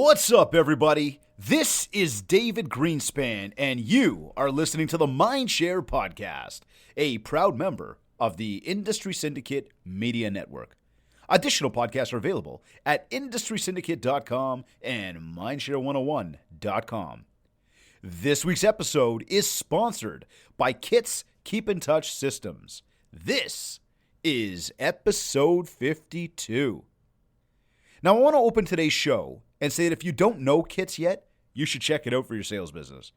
What's up, everybody? This is David Greenspan, and you are listening to the MindShare PodCast, a proud member of the Industry Syndicate Media Network. Additional podcasts are available at industrysyndicate.com and mindshare101.com. This week's episode is sponsored by Kit's Keep in Touch Systems. This is episode 52. Now, I want to open today's show and say that if you don't know Kits yet, you should check it out for your sales business.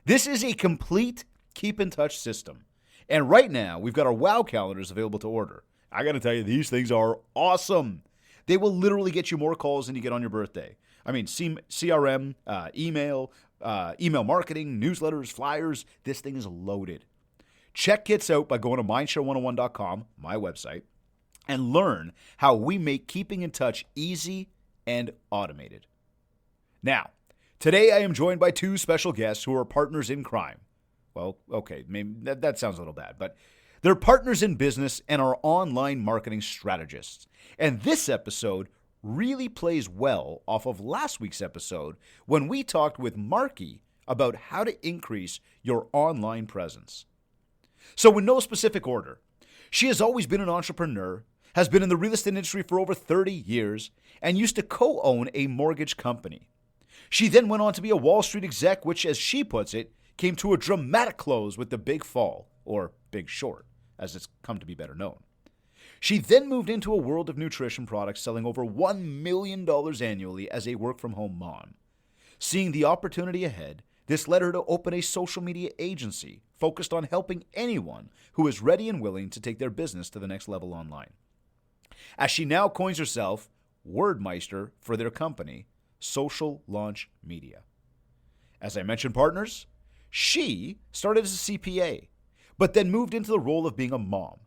This is a complete keep in touch system. And right now, we've got our WOW calendars available to order. I got to tell you, these things are awesome. They will literally get you more calls than you get on your birthday. I mean, CRM, email marketing, newsletters, flyers. This thing is loaded. Check Kits out by going to mindshare101.com, my website, and learn how we make keeping in touch easy and automated. Now, today I am joined by two special guests who are partners in crime. Well, okay, maybe that sounds a little bad, but they're partners in business and are online marketing strategists. And this episode really plays well off of last week's episode when we talked with Marki about how to increase your online presence. So in no specific order, she has always been an entrepreneur, has been in the real estate industry for over 30 years, and used to co-own a mortgage company. She then went on to be a Wall Street exec, which, as she puts it, came to a dramatic close with the Big Fall, or Big Short, as it's come to be better known. She then moved into a world of nutrition products, selling over $1 million annually as a work-from-home mom. Seeing the opportunity ahead, this led her to open a social media agency focused on helping anyone who is ready and willing to take their business to the next level online. As she now coins herself Wordmeister for their company, Social Launch Media. As I mentioned, partners, she started as a CPA, but then moved into the role of being a mom.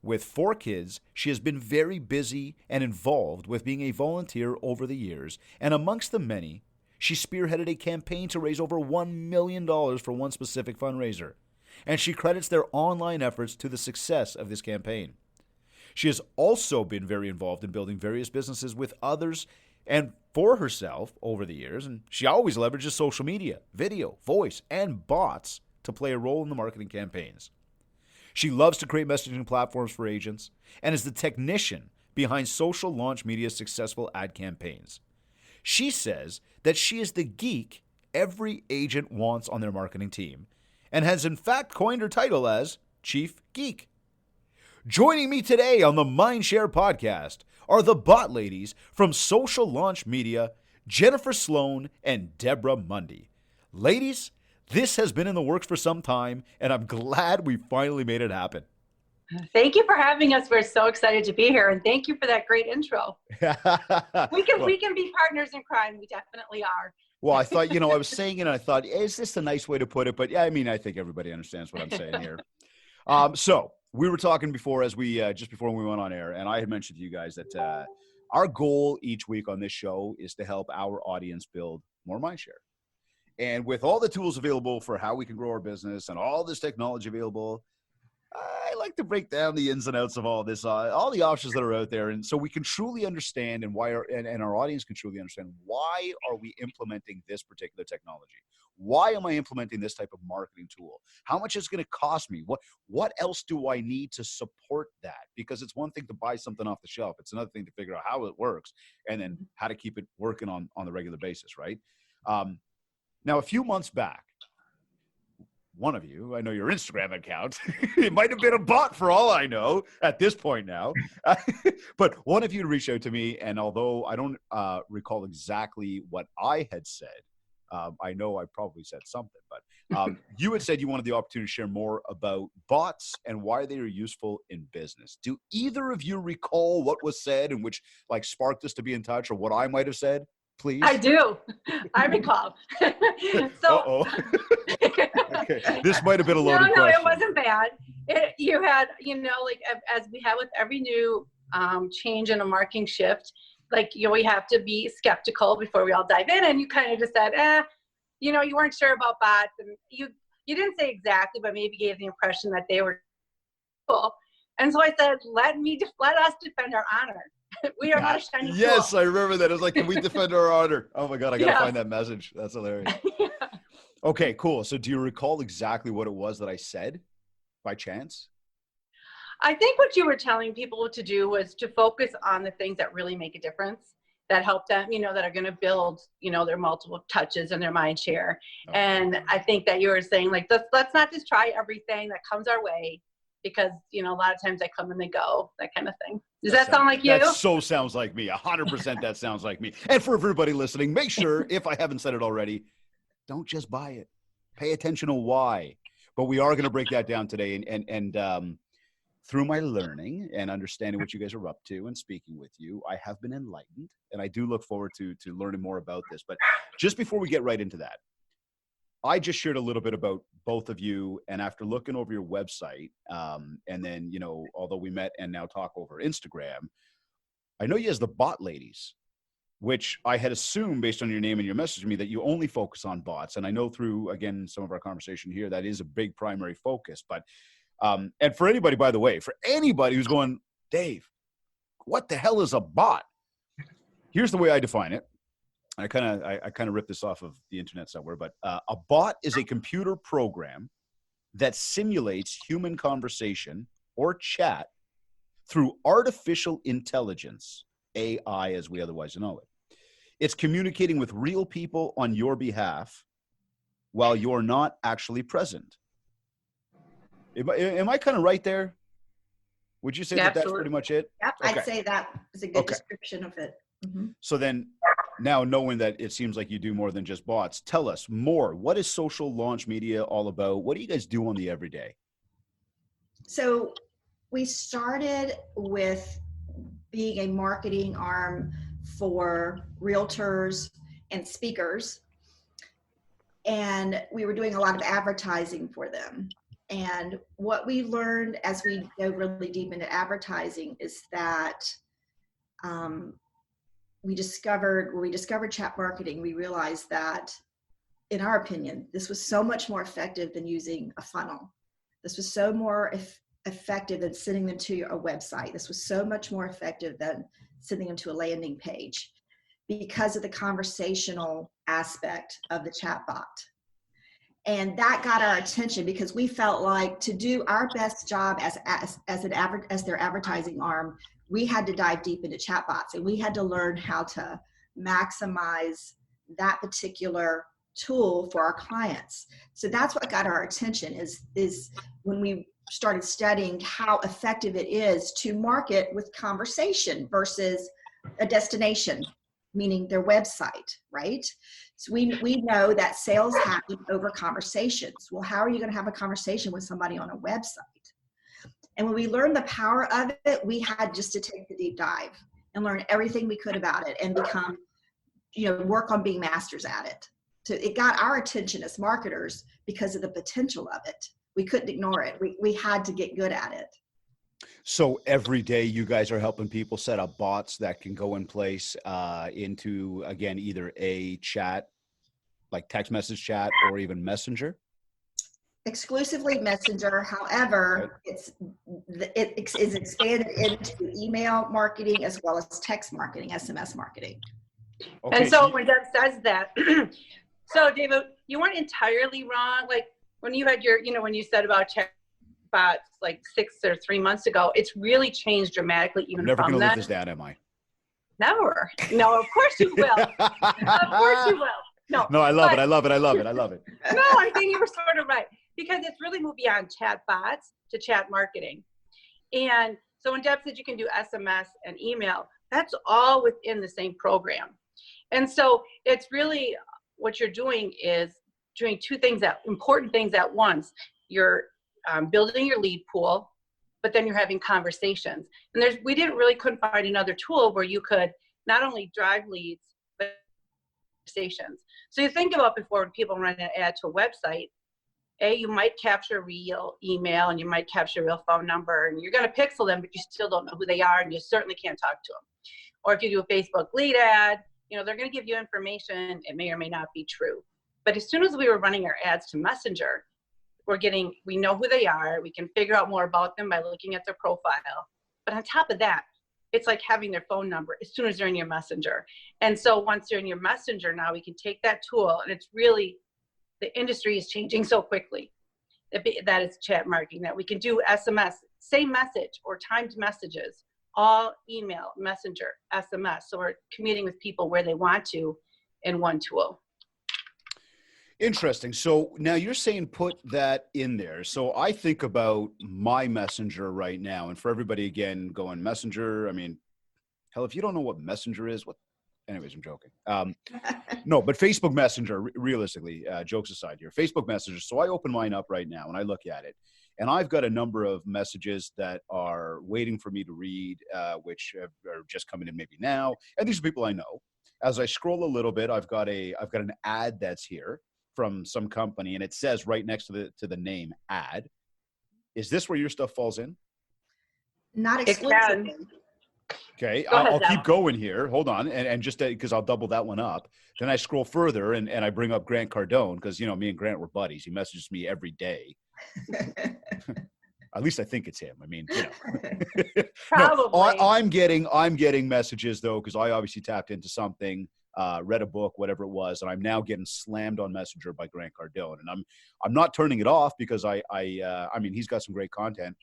With 4 kids, she has been very busy and involved with being a volunteer over the years, and amongst the many, she spearheaded a campaign to raise over $1 million for one specific fundraiser, and she credits their online efforts to the success of this campaign. She has also been very involved in building various businesses with others and for herself over the years, and she always leverages social media, video, voice, and bots to play a role in the marketing campaigns. She loves to create messaging platforms for agents and is the technician behind Social Launch Media's successful ad campaigns. She says that she is the geek every agent wants on their marketing team and has in fact coined her title as Chief Geek. Joining me today on the MindShare podcast are the bot ladies from Social Launch Media, Jennifer Sloan and Deborah Mundy. Ladies, this has been in the works for some time, and I'm glad we finally made it happen. Thank you for having us. We're so excited to be here, and thank you for that great intro. We can be partners in crime. We definitely are. Well, I thought, I was saying it, and I thought, is this a nice way to put it? But yeah, I mean, I think everybody understands what I'm saying here. So we were talking before, just before we went on air, and I had mentioned to you guys that our goal each week on this show is to help our audience build more mindshare. And with all the tools available for how we can grow our business and all this technology available, I like to break down the ins and outs of all this, all the options that are out there, and so we can truly understand and why our audience can truly understand why are we implementing this particular technology. Why am I implementing this type of marketing tool? How much is it going to cost me? What else do I need to support that? Because it's one thing to buy something off the shelf. It's another thing to figure out how it works and then how to keep it working on the regular basis, right? Now, a few months back, one of you, I know your Instagram account, it might have been a bot for all I know at this point now, but one of you reached out to me, and although I don't recall exactly what I had said, I know I probably said something, but you had said you wanted the opportunity to share more about bots and why they are useful in business. Do either of you recall what was said and which sparked us to be in touch, or what I might have said? Please. I do. I recall. So, okay. This might have been a loaded question. No, it wasn't bad. You had, as we have with every new change in a marketing shift, we have to be skeptical before we all dive in. And you kind of just said, you weren't sure about bots, and you didn't say exactly, but maybe gave the impression that they were cool. And so I said, let us defend our honor. We are not a shiny Yes, tool. I remember that. It was like, can we defend our honor? Oh my God, I got to Yeah. find that message. That's hilarious. Okay, cool. So do you recall exactly what it was that I said by chance? I think what you were telling people to do was to focus on the things that really make a difference, that help them, that are going to build, their multiple touches and their mind share. Okay. And I think that you were saying, like, let's not just try everything that comes our way, because, a lot of times they come and they go, that kind of thing. Does that sound like you? That so sounds like me. 100% that sounds like me. And for everybody listening, make sure, if I haven't said it already, don't just buy it. Pay attention to why. But we are going to break that down today. And through my learning and understanding what you guys are up to and speaking with you, I have been enlightened. And I do look forward to learning more about this. But just before we get right into that, I just shared a little bit about both of you. And after looking over your website, and then, although we met and now talk over Instagram, I know you as the bot ladies, which I had assumed based on your name and your message to me that you only focus on bots. And I know through, again, some of our conversation here, that is a big primary focus. But, and for anybody, by the way, for anybody who's going, Dave, what the hell is a bot? Here's the way I define it. I kind of ripped this off of the internet somewhere, but a bot is a computer program that simulates human conversation or chat through artificial intelligence, AI as we otherwise know it. It's communicating with real people on your behalf while you're not actually present. Am I kind of right there? Would you say that that's pretty much it? Yep, Okay. I'd say that is a good description of it. Mm-hmm. So then, now knowing that it seems like you do more than just bots, tell us more. What is Social Launch Media all about? What do you guys do on the everyday? So we started with being a marketing arm for realtors and speakers. And we were doing a lot of advertising for them. And what we learned as we go really deep into advertising is that when we discovered chat marketing, we realized that, in our opinion, this was so much more effective than using a funnel. This was so more effective than sending them to a website. This was so much more effective than sending them to a landing page because of the conversational aspect of the chatbot. And that got our attention because we felt like to do our best job as their advertising arm, we had to dive deep into chatbots, and we had to learn how to maximize that particular tool for our clients. So that's what got our attention is when we started studying how effective it is to market with conversation versus a destination, meaning their website, right? So we know that sales happen over conversations. Well, how are you going to have a conversation with somebody on a website? And when we learned the power of it, we had just to take the deep dive and learn everything we could about it and become, work on being masters at it. So it got our attention as marketers because of the potential of it. We couldn't ignore it. We had to get good at it. So every day you guys are helping people set up bots that can go in place into, again, either a chat, like text message chat, or even Messenger? Exclusively Messenger. However, it is expanded into email marketing as well as text marketing, SMS marketing. Okay, and so when Deb says that, so David, you weren't entirely wrong. Like when you had your, when you said about chat bots like 6 or 3 months ago, it's really changed dramatically even from that. Never going to live this down, am I? Never. No, of course you will. Of course you will. No, I love it. I love it. No, I think you were sort of right, because it's really moved beyond chat bots to chat marketing. And so when Deb said you can do SMS and email, that's all within the same program. And so it's really what you're doing is doing two things, important things at once. You're building your lead pool, but then you're having conversations. And we couldn't find another tool where you could not only drive leads, but conversations. So you think about before when people run an ad to a website, you might capture a real email and you might capture a real phone number, and you're going to pixel them, but you still don't know who they are, and you certainly can't talk to them. Or if you do a Facebook lead ad, they're going to give you information. It may or may not be true. But as soon as we were running our ads to Messenger, we know who they are. We can figure out more about them by looking at their profile. But on top of that, it's like having their phone number as soon as they're in your messenger. And so once they're in your messenger, now we can take that tool, and it's really, the industry is changing so quickly that is chat marketing, that we can do SMS, same message or timed messages, all email, messenger, SMS. So we're communicating with people where they want to in one tool. Interesting. So now you're saying put that in there. So I think about my messenger right now, and for everybody again going messenger, I mean, hell, if you don't know what messenger is, what? Anyways, I'm joking. No, but Facebook Messenger, realistically, jokes aside here, Facebook Messenger. So I open mine up right now and I look at it, and I've got a number of messages that are waiting for me to read, which are just coming in maybe now. And these are people I know. As I scroll a little bit, I've got an ad that's here from some company, and it says right next to the name ad. Is this where your stuff falls in? Not exclusively. Okay, Go ahead, I'll keep going here. Hold on, and just because I'll double that one up. Then I scroll further, and I bring up Grant Cardone, because me and Grant were buddies. He messages me every day. At least I think it's him. I mean, Probably. No, I'm getting messages though, because I obviously tapped into something, read a book, whatever it was, and I'm now getting slammed on Messenger by Grant Cardone, and I'm not turning it off, because I mean, he's got some great content.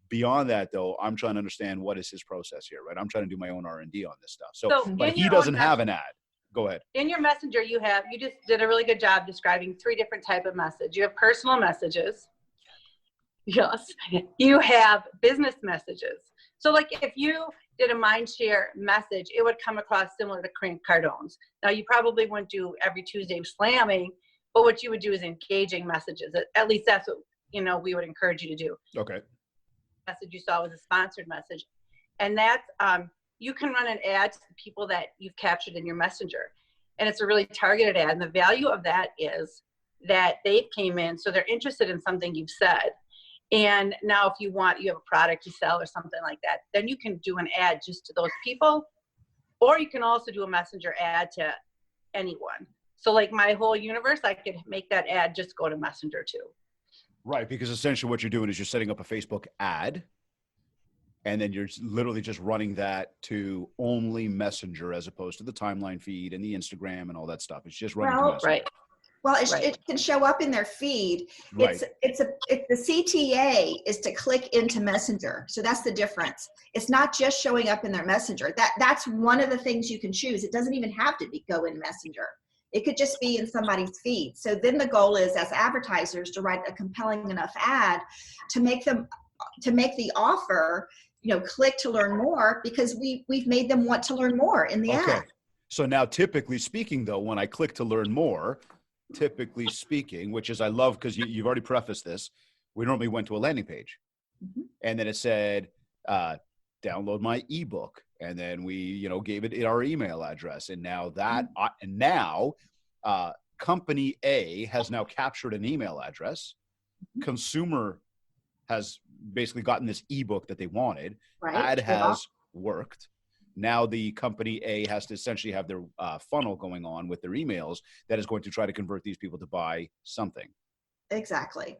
Beyond that, though, I'm trying to understand what is his process here, right? I'm trying to do my own R&D on this stuff. So but he doesn't have an ad. Go ahead. In your messenger, you just did a really good job describing 3 different types of message. You have personal messages. Yes. You have business messages. So like if you did a MindShare message, it would come across similar to Grant Cardone's. Now you probably wouldn't do every Tuesday slamming, but what you would do is engaging messages. At least that's what, we would encourage you to do. Okay. Message you saw was a sponsored message, and that's you can run an ad to the people that you've captured in your messenger, and it's a really targeted ad, and the value of that is that they came in, so they're interested in something you've said, and now if you have a product to sell or something like that, then you can do an ad just to those people, or you can also do a messenger ad to anyone. So like my whole universe, I could make that ad just go to messenger too. Right, because essentially what you're doing is you're setting up a Facebook ad, and then you're literally just running that to only Messenger as opposed to the timeline feed and the Instagram and all that stuff. It's just running to Messenger. Right. Well, it can show up in their feed. Right. If the CTA is to click into Messenger. So that's the difference. It's not just showing up in their Messenger. That's one of the things you can choose. It doesn't even have to go in Messenger. It could just be in somebody's feed. So then the goal is, as advertisers, to write a compelling enough ad to make the offer, click to learn more, because we've made them want to learn more in the ad. So now, typically speaking, though, when I click to learn more, which is I love, because you've already prefaced this, we normally went to a landing page, and then it said, download my ebook. And then we, gave it our email address. And now company A has now captured an email address. Consumer has basically gotten this ebook that they wanted. Right. Ad has worked. Now the company A has to essentially have their funnel going on with their emails that is going to try to convert these people to buy something. Exactly.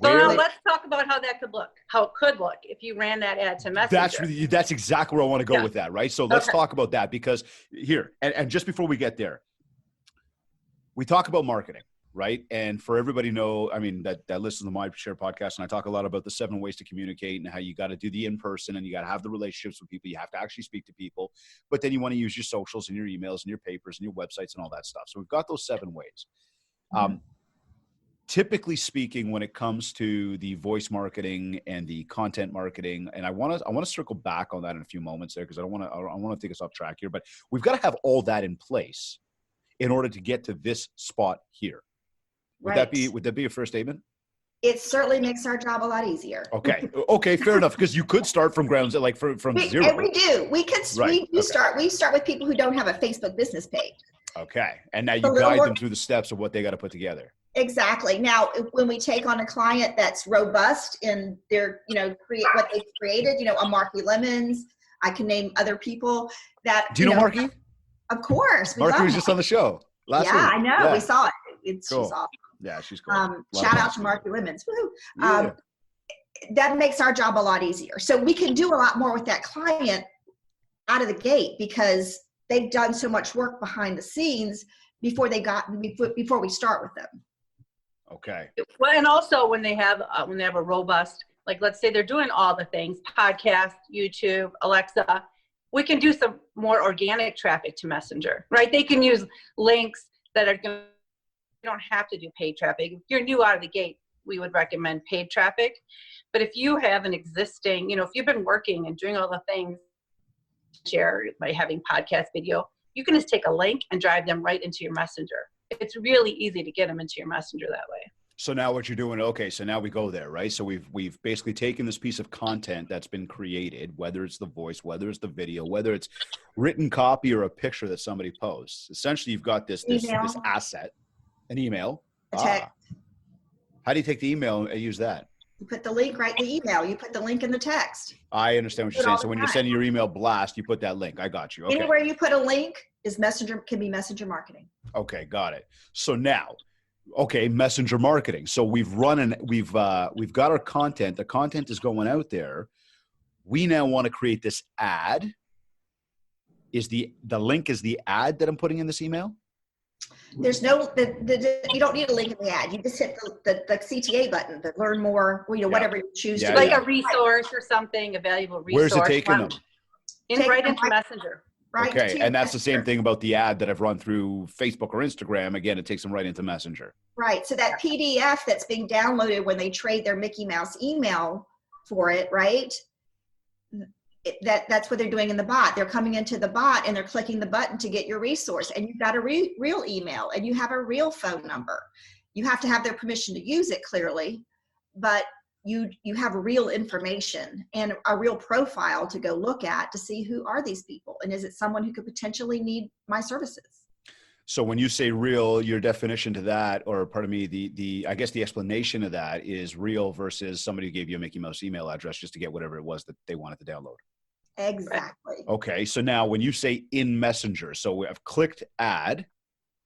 So now let's talk about how it could look if you ran that ad to Messenger. That's exactly where I want to go with that, right? So let's talk about that, because here, and just before we get there, we talk about marketing, right? And for everybody that listens to the MindShare podcast, and I talk a lot about the 7 ways to communicate and how you got to do the in-person, and you got to have the relationships with people. You have to actually speak to people, but then you want to use your socials and your emails and your papers and your websites and all that stuff. So we've got those 7 ways. Typically speaking, when it comes to the voice marketing and the content marketing, and I want to circle back on that in a few moments there, because I want to take us off track here, but we've got to have all that in place in order to get to this spot here. Would that be a fair statement? It certainly makes our job a lot easier. Okay, fair enough, because you could start from ground, like from zero. And we do. We start with people who don't have a Facebook business page. Okay, and now you guide them through the steps of what they got to put together. Exactly. Now, when we take on a client that's robust in their, what they've created, a Marki Lemons, I can name other people that. Do you know Marki? Of course. Marki was just on the show last week. I know. Yeah. We saw it. She's awesome. Yeah, she's cool. Shout out to Marki Lemons. Woo. That makes our job a lot easier. So we can do a lot more with that client out of the gate because they've done so much work behind the scenes before we start with them. Okay. Well, and also when they have a robust, like let's say they're doing all the things, podcast, YouTube, Alexa, we can do some more organic traffic to Messenger, right? They can use links that are going to, you don't have to do paid traffic. If you're new out of the gate, we would recommend paid traffic. But if you have an existing, if you've been working and doing all the things, share by having podcast video, you can just take a link and drive them right into your Messenger. It's really easy to get them into your Messenger that way. So now what you're doing, okay, so now we go there, right? So we've basically taken this piece of content that's been created, whether it's the voice, whether it's the video, whether it's written copy or a picture that somebody posts. Essentially, you've got this asset, an email. A text. How do you take the email and use that? You put the link right in the email. You put the link in the text. I understand what you're saying. So when you're sending your email blast, you put that link. I got you. Okay. Anywhere you put a link can be messenger marketing. Okay, got it. So now, okay, messenger marketing. So we've got our content. The content is going out there. We now want to create this ad. Is the link is the ad that I'm putting in this email? There's you don't need a link in the ad. You just hit the CTA button, the learn more, whatever you choose to. Like a resource or something, a valuable resource. Where's it taking them? Right into Messenger. Right. Okay, and that's the same thing about the ad that I've run through Facebook or Instagram. Again, it takes them right into Messenger. Right. So that PDF that's being downloaded when they trade their Mickey Mouse email for it, right? That's what they're doing in the bot. They're coming into the bot and they're clicking the button to get your resource, and you've got a real email and you have a real phone number. You have to have their permission to use it clearly, but you have real information and a real profile to go look at to see who are these people and is it someone who could potentially need my services. So when you say real, your definition to that, or pardon me, I guess the explanation of that is real versus somebody who gave you a Mickey Mouse email address just to get whatever it was that they wanted to download. Exactly. Okay. So now when you say in Messenger, so I've clicked add,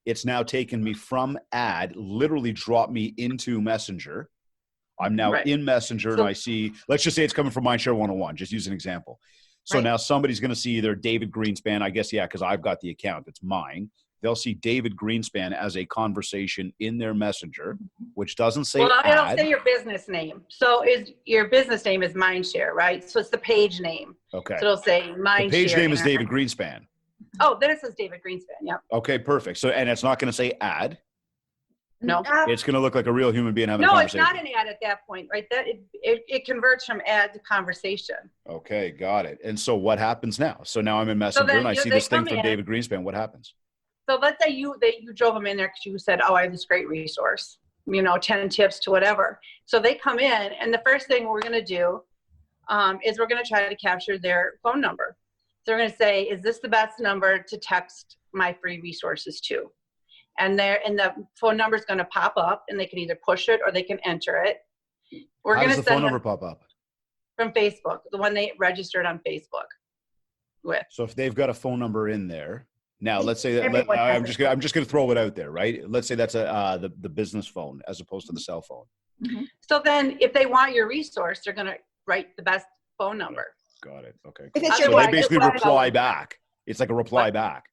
it's now taken me from ad, literally dropped me into Messenger. I'm now in Messenger and I see, let's just say it's coming from MindShare 101, just use an example. So now somebody's going to see either David Greenspan, I guess, because I've got the account, it's mine. They'll see David Greenspan as a conversation in their Messenger, which doesn't say it'll say your business name. So your business name is MindShare, right? So it's the page name. Okay. So it'll say MindShare. The page name is David Greenspan. Oh, then it says David Greenspan. Yep. Okay, perfect. So, and it's not going to say ad. No. It's going to look like a real human being having a conversation. No, it's not an ad at that point, right? That it converts from ad to conversation. Okay, got it. And so what happens now? So now I'm in Messenger and I see this thing from David Greenspan. What happens? So let's say you drove them in there because you said, oh, I have this great resource, 10 tips to whatever. So they come in and the first thing we're going to do is we're going to try to capture their phone number. So we're going to say, is this the best number to text my free resources to? And the phone number is going to pop up and they can either push it or they can enter it. We're going to send the phone number pop up? From Facebook, the one they registered on Facebook with. So if they've got a phone number in there, now let's say that I'm just going to throw it out there, right? Let's say that's the business phone as opposed to the cell phone. Mm-hmm. So then if they want your resource, they're going to write the best phone number. Got it. Okay. So they basically reply back. It's like a reply back.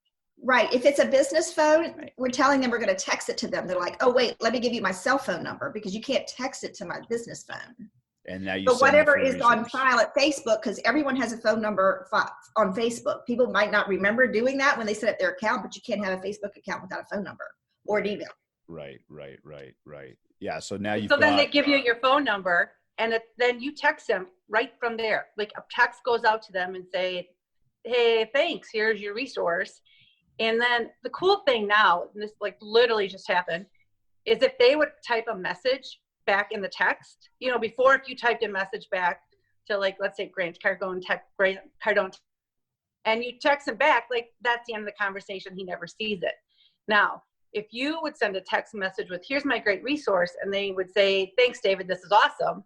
Right. If it's a business phone, we're telling them we're going to text it to them. They're like, oh, wait, let me give you my cell phone number because you can't text it to my business phone. And now but whatever is on file at Facebook, because everyone has a phone number on Facebook. People might not remember doing that when they set up their account, but you can't have a Facebook account without a phone number or an email. Right. Yeah. So now then they give you your phone number and then you text them right from there. Like a text goes out to them and say, hey, thanks, here's your resource. And then the cool thing now, and this like literally just happened, is if they would type a message back in the text, before if you typed a message back to like, let's say Grant Cardone, and you text him back, like that's the end of the conversation. He never sees it. Now, if you would send a text message with, here's my great resource, and they would say, thanks, David, this is awesome.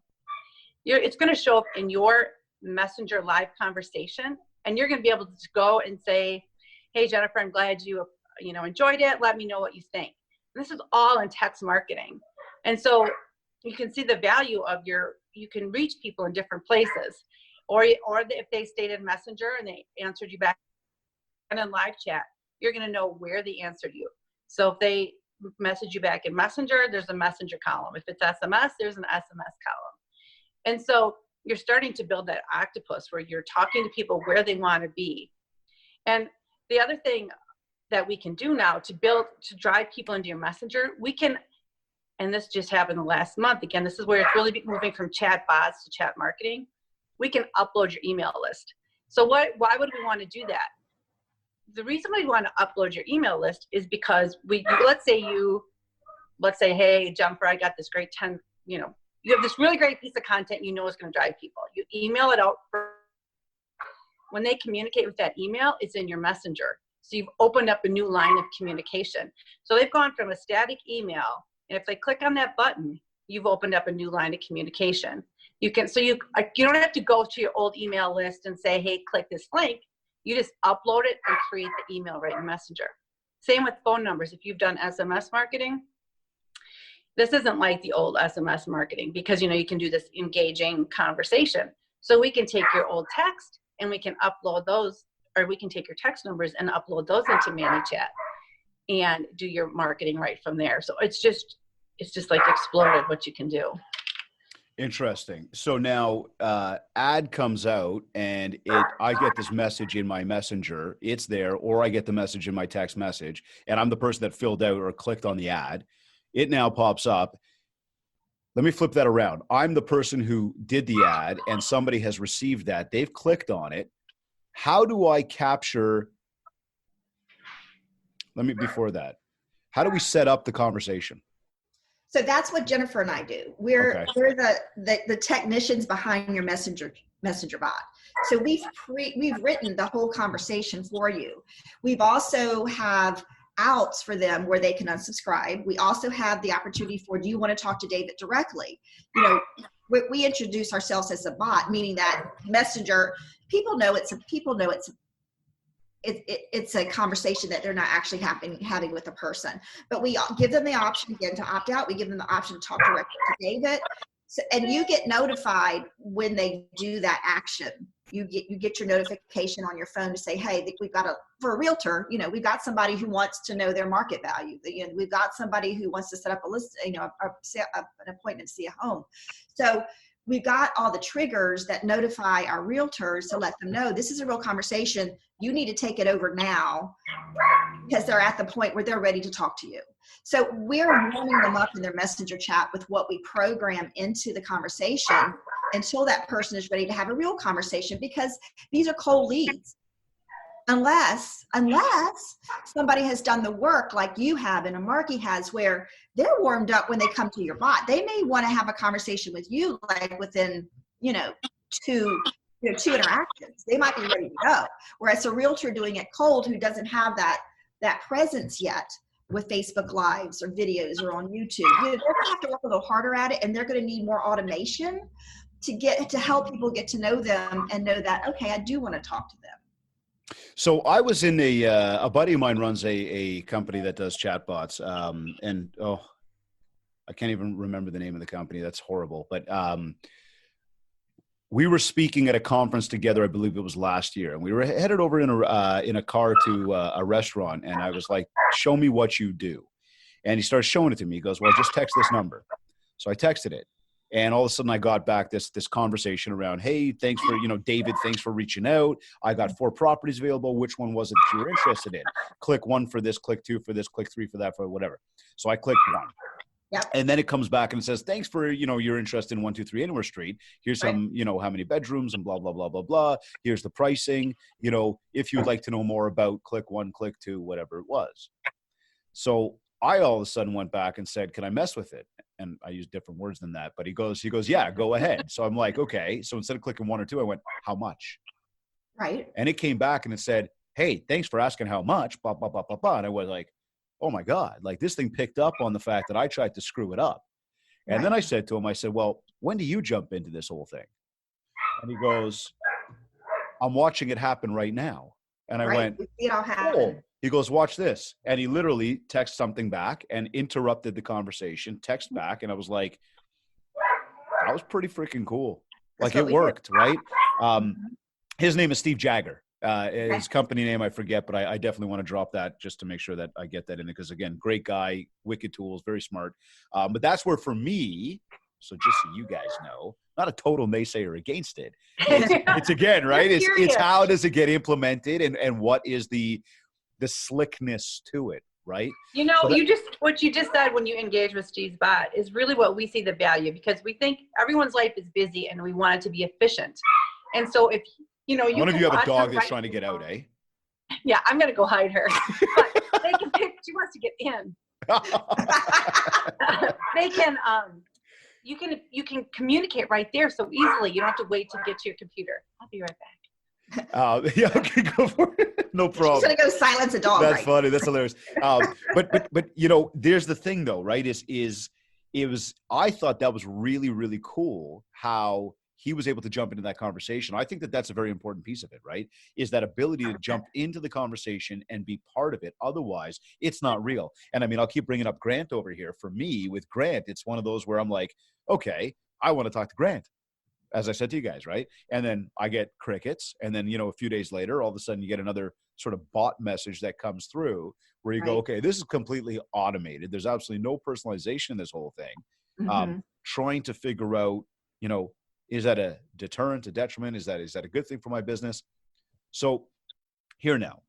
It's going to show up in your Messenger live conversation, and you're going to be able to go and say, hey, Jennifer, I'm glad you enjoyed it. Let me know what you think. And this is all in text marketing. And so you can see the value of you can reach people in different places. if they stayed in Messenger and they answered you back and in live chat, you're going to know where they answered you. So if they message you back in Messenger, there's a Messenger column. If it's SMS, there's an SMS column. And so you're starting to build that octopus where you're talking to people where they want to be. And the other thing that we can do now to drive people into your Messenger, we can, and this just happened the last month. Again, this is where it's really moving from chat bots to chat marketing. We can upload your email list. So why would we want to do that? The reason we want to upload your email list is because let's say, hey, Jumper, I got this great you have this really great piece of content is going to drive people. You email it out. When they communicate with that email, it's in your Messenger. So you've opened up a new line of communication. So they've gone from a static email, and if they click on that button, you've opened up a new line of communication. You don't have to go to your old email list and say, hey, click this link. You just upload it and create the email right in Messenger. Same with phone numbers. If you've done SMS marketing, this isn't like the old SMS marketing because, you can do this engaging conversation. So we can take your old text and we can upload those, or we can take your text numbers and upload those into ManyChat and do your marketing right from there. So it's just like exploded what you can do. Interesting. So now ad comes out and I get this message in my Messenger. It's there, or I get the message in my text message, and I'm the person that filled out or clicked on the ad. It now pops up. Let me flip that around. I'm the person who did the ad, and somebody has received that. They've clicked on it. How do I capture? Before that, how do we set up the conversation? So that's what Jennifer and I do. We're the technicians behind your messenger bot. So we've written the whole conversation for you. We've also have outs for them where they can unsubscribe. We also have the opportunity for, do you want to talk to David directly? We introduce ourselves as a bot, meaning that Messenger, people know it's a conversation that they're not actually having with a person. But we give them the option again to opt out. We give them the option to talk directly to David. So, and you get notified when they do that action. You get your notification on your phone to say, hey, for a realtor, we've got somebody who wants to know their market value. We've got somebody who wants to set up a list, an appointment to see a home. So we've got all the triggers that notify our realtors to let them know this is a real conversation. You need to take it over now because they're at the point where they're ready to talk to you. So we're warming them up in their Messenger chat with what we program into the conversation until that person is ready to have a real conversation, because these are cold leads. Unless somebody has done the work like you have and a Marki has, where they're warmed up when they come to your bot. They may want to have a conversation with you like within, two interactions. They might be ready to go. Whereas a realtor doing it cold who doesn't have that presence yet with Facebook Lives or videos or on YouTube, they're going to have to work a little harder at it, and they're going to need more automation to help people get to know them and know that, okay, I do want to talk to them. So I was in a buddy of mine runs a company that does chatbots, and I can't even remember the name of the company. That's horrible. But we were speaking at a conference together. I believe it was last year, and we were headed over in a car to a restaurant. And I was like, "Show me what you do." And he started showing it to me. He goes, "Well, just text this number." So I texted it. And all of a sudden I got back this conversation around, hey, thanks for, David, thanks for reaching out. I got 4 properties available. Which one was it that you were interested in? Click 1 for this, click 2 for this, click 3 for that, for whatever. So I clicked 1. Yep. And then it comes back and says, thanks for, your interest in 123 Anywhere Street. Here's some, how many bedrooms and blah, blah, blah, blah, blah. Here's the pricing. If you'd like to know more about click 1, click 2, whatever it was. So I all of a sudden went back and said, can I mess with it? And I used different words than that, but he goes, yeah, go ahead. So I'm like, okay. So instead of clicking 1 or 2, I went, how much? Right. And it came back and it said, hey, thanks for asking how much, blah, blah, blah, blah, blah. And I was like, oh my God, like this thing picked up on the fact that I tried to screw it up. And then I said to him, well, when do you jump into this whole thing? And he goes, I'm watching it happen right now. And I went, we see it all happen. Oh. He goes, watch this. And he literally texted something back and interrupted the conversation, text back. And I was like, that was pretty freaking cool. Like it worked, right? His name is Steve Jagger. His company name I forget, but I definitely want to drop that just to make sure that I get that in there, because again, great guy, wicked tools, very smart. But that's where for me, so just so you guys know, not a total naysayer against it. It's again, right? It's how does it get implemented, and what is the slickness to it, right? You know, what you just said when you engage with Steve's bot is really what we see the value, because we think everyone's life is busy and we want it to be efficient. And so if one of you have a dog that's trying to get out, eh? Yeah, I'm gonna go hide her. But they can pick. She wants to get in. They can. You can communicate right there so easily. You don't have to wait to get to your computer. I'll be right back. Yeah, okay, go for it. No problem. She's gonna go silence a dog. That's funny. That's hilarious. But there's the thing though, right? I thought that was really, really cool how he was able to jump into that conversation. I think that that's a very important piece of it, right? Is that ability to jump into the conversation and be part of it. Otherwise, it's not real. And I mean, I'll keep bringing up Grant over here. For me, with Grant, it's one of those where I'm like, okay, I want to talk to Grant, as I said to you guys, right? And then I get crickets. And then, a few days later, all of a sudden you get another sort of bot message that comes through where you go, okay, this is completely automated. There's absolutely no personalization in this whole thing. Trying to figure out, is that a deterrent, a detriment? Is that a good thing for my business? So here now,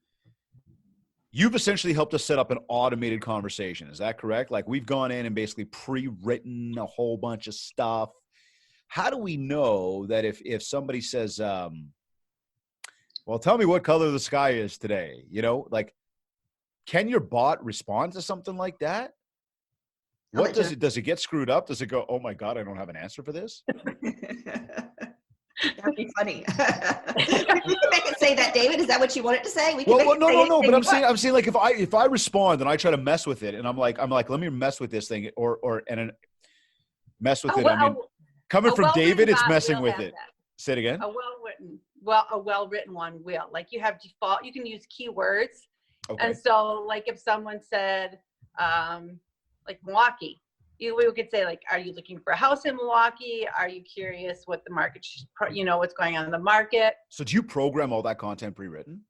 you've essentially helped us set up an automated conversation. Is that correct? Like we've gone in and basically pre-written a whole bunch of stuff. How do we know that if somebody says, well, tell me what color the sky is today, like, can your bot respond to something like that? What does it get screwed up? Does it go, oh my God, I don't have an answer for this? That'd be funny. We can make it say that, David. Is that what you want it to say? No. But I'm saying like if I respond and I try to mess with it, and I'm like, let me mess with this thing, mess with it. I mean, coming from David, it's messing with it. Say it again. A well-written one will. Like you have default. You can use keywords, and so like if someone said, like Milwaukee, we could say like, are you looking for a house in Milwaukee? Are you curious what the market, what's going on in the market? So do you program all that content pre-written?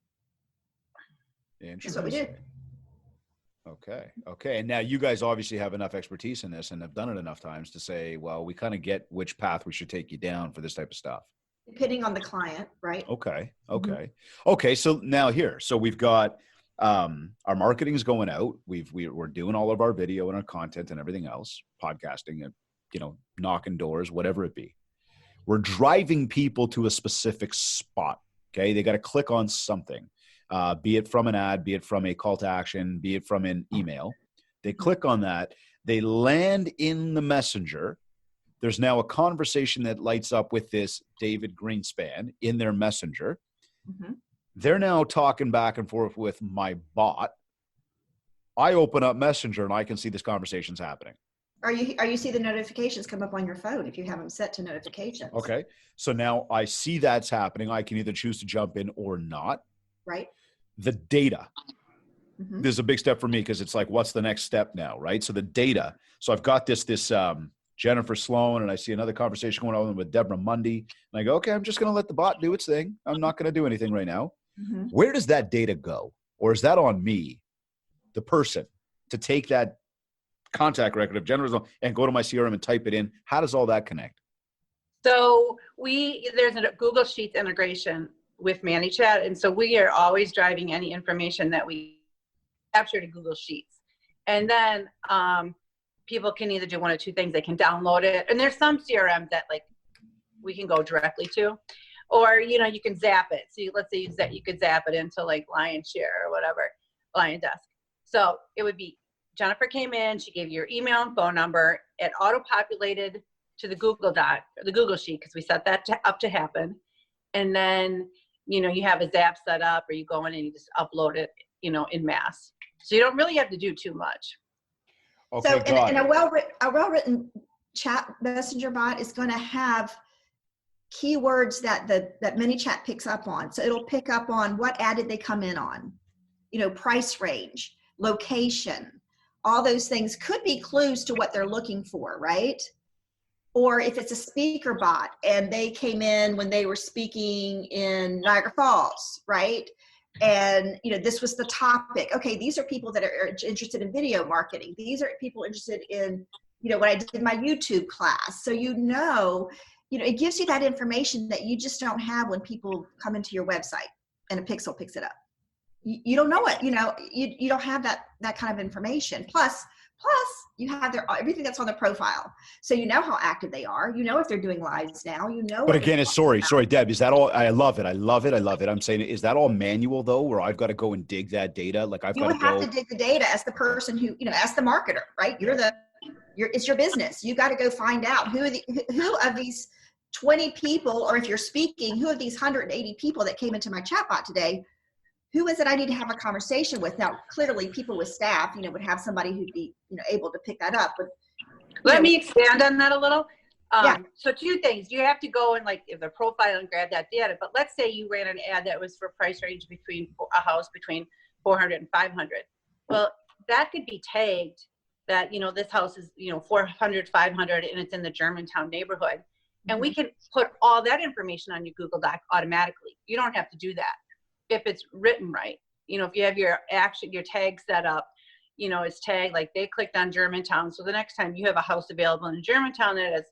That's what we did. Okay. And now you guys obviously have enough expertise in this and have done it enough times to say, well, we kind of get which path we should take you down for this type of stuff. Depending on the client, right? Okay. Okay. So now so we've got, our marketing is going out. We're doing all of our video and our content and everything else, podcasting and, knocking doors, whatever it be. We're driving people to a specific spot. Okay. They got to click on something, be it from an ad, be it from a call to action, be it from an email. They click on that. They land in the messenger. There's now a conversation that lights up with this David Greenspan in their messenger. They're now talking back and forth with my bot. I open up Messenger and I can see this conversation's happening. Or you see the notifications come up on your phone if you have them set to notifications. Okay. So now I see that's happening. I can either choose to jump in or not. Right. The data. There's a big step for me because it's like, what's the next step now? Right. So the data. So I've got this Jennifer Sloan, and I see another conversation going on with Deborah Mundy. And I go, okay, I'm just going to let the bot do its thing. I'm not going to do anything right now. Where does that data go? Or is that on me, the person, to take that contact record of Jennifer Sloan and go to my CRM and type it in? How does all that connect? So there's a Google Sheets integration with ManyChat. And so we are always driving any information that we capture to Google Sheets. And then people can either do one of two things. They can download it. And there's some CRMs that like we can go directly to. Or, you can zap it. So let's say you could zap it into like LionShare or whatever, Lion Desk. So it would be Jennifer came in, she gave you your email and phone number. It auto-populated to the Google Doc, or the Google Sheet, because we set that up to happen. And then, you have a zap set up, or you go in and you just upload it, in mass. So you don't really have to do too much. Okay, so and a well-written chat messenger bot is going to have keywords that ManyChat picks up on. So it'll pick up on what ad did they come in on, price range, location, all those things could be clues to what they're looking for, right? Or if it's a speaker bot and they came in when they were speaking in Niagara Falls, right? And, this was the topic. Okay, these are people that are interested in video marketing. These are people interested in, what I did in my YouTube class. So, it gives you that information that you just don't have when people come into your website and a pixel picks it up. You don't know it, you don't have that kind of information. Plus you have everything that's on their profile. So you know how active they are. You know if they're doing lives now. But again, sorry, Deb, is that all? I love it. I'm saying, is that all manual though, where I've got to go and dig that data? Like you would have to dig the data as the person who, as the marketer, right? It's your business. You got to go find out who of these 20 people, or if you're speaking, who of these 180 people that came into my chatbot today, who is it I need to have a conversation with? Now, clearly people with staff, would have somebody who'd be, able to pick that up. But let me expand on that a little. Yeah. So 2 things. You have to go and if the profile and grab that data. But let's say you ran an ad that was for price range between a house between 400 and 500. Well, that could be tagged that, this house is, 400, 500, and it's in the Germantown neighborhood. And we can put all that information on your Google Doc automatically. You don't have to do that if it's written right. If you have your tag set up, it's tagged like they clicked on Germantown. So the next time you have a house available in Germantown that is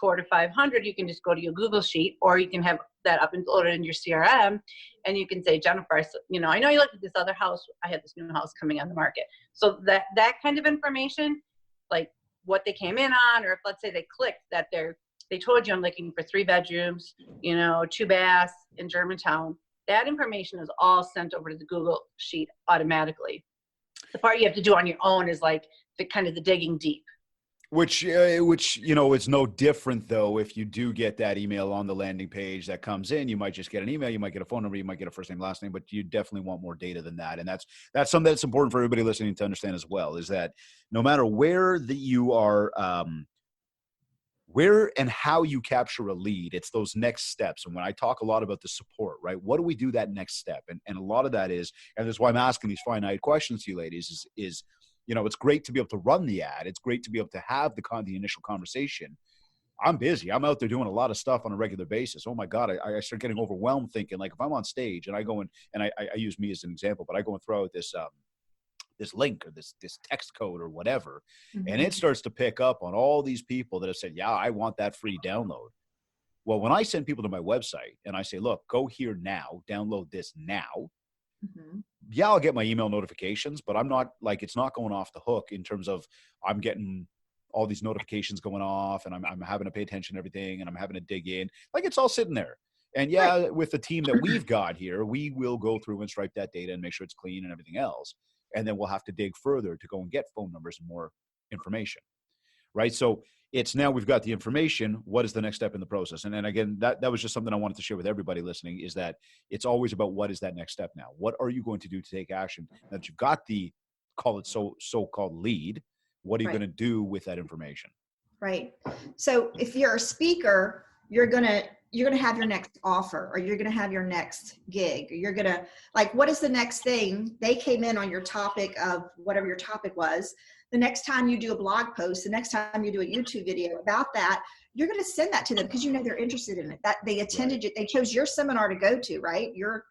400 to 500, you can just go to your Google sheet, or you can have that up and loaded in your CRM, and you can say, Jennifer, I know you looked at this other house. I had this new house coming on the market. So that kind of information, like what they came in on, or if let's say they clicked that they told you I'm looking for 3 bedrooms, 2 baths in Germantown. That information is all sent over to the Google sheet automatically. The part you have to do on your own is the digging deep. Which it's no different though. If you do get that email on the landing page that comes in, you might just get an email, you might get a phone number, you might get a first name, last name, but you definitely want more data than that. And that's something that's important for everybody listening to understand as well, is that no matter where you are, where and how you capture a lead, it's those next steps. And when I talk a lot about the support, right, what do we do that next step? And a lot of that is, and that's why I'm asking these finite questions to you ladies, is it's great to be able to run the ad. It's great to be able to have the initial conversation. I'm busy. I'm out there doing a lot of stuff on a regular basis. Oh my God, I start getting overwhelmed thinking, like, if I'm on stage and I go in, and I use me as an example, but I go and throw out this link or this text code or whatever, and it starts to pick up on all these people that have said, yeah, I want that free download. Well, when I send people to my website and I say, look, go here now, download this now, yeah, I'll get my email notifications, but I'm not it's not going off the hook in terms of I'm getting all these notifications going off and I'm having to pay attention to everything and I'm having to dig in. It's all sitting there. And yeah, right. With the team that we've got here, we will go through and stripe that data and make sure it's clean and everything else. And then we'll have to dig further to go and get phone numbers and more information, right? So it's now we've got the information. What is the next step in the process? And then again, that was just something I wanted to share with everybody listening, is that it's always about what is that next step now? What are you going to do to take action? Now that you've got the, call it so-called lead, what are you going to do with that information? Right. So if you're a speaker, you're going to have your next offer, or you're going to have your next gig, or you're going to what is the next thing? They came in on your topic of whatever your topic was. The next time you do a blog post, the next time you do a YouTube video about that, you're going to send that to them because they're interested in it. That they attended it. They chose your seminar to go to, right? Your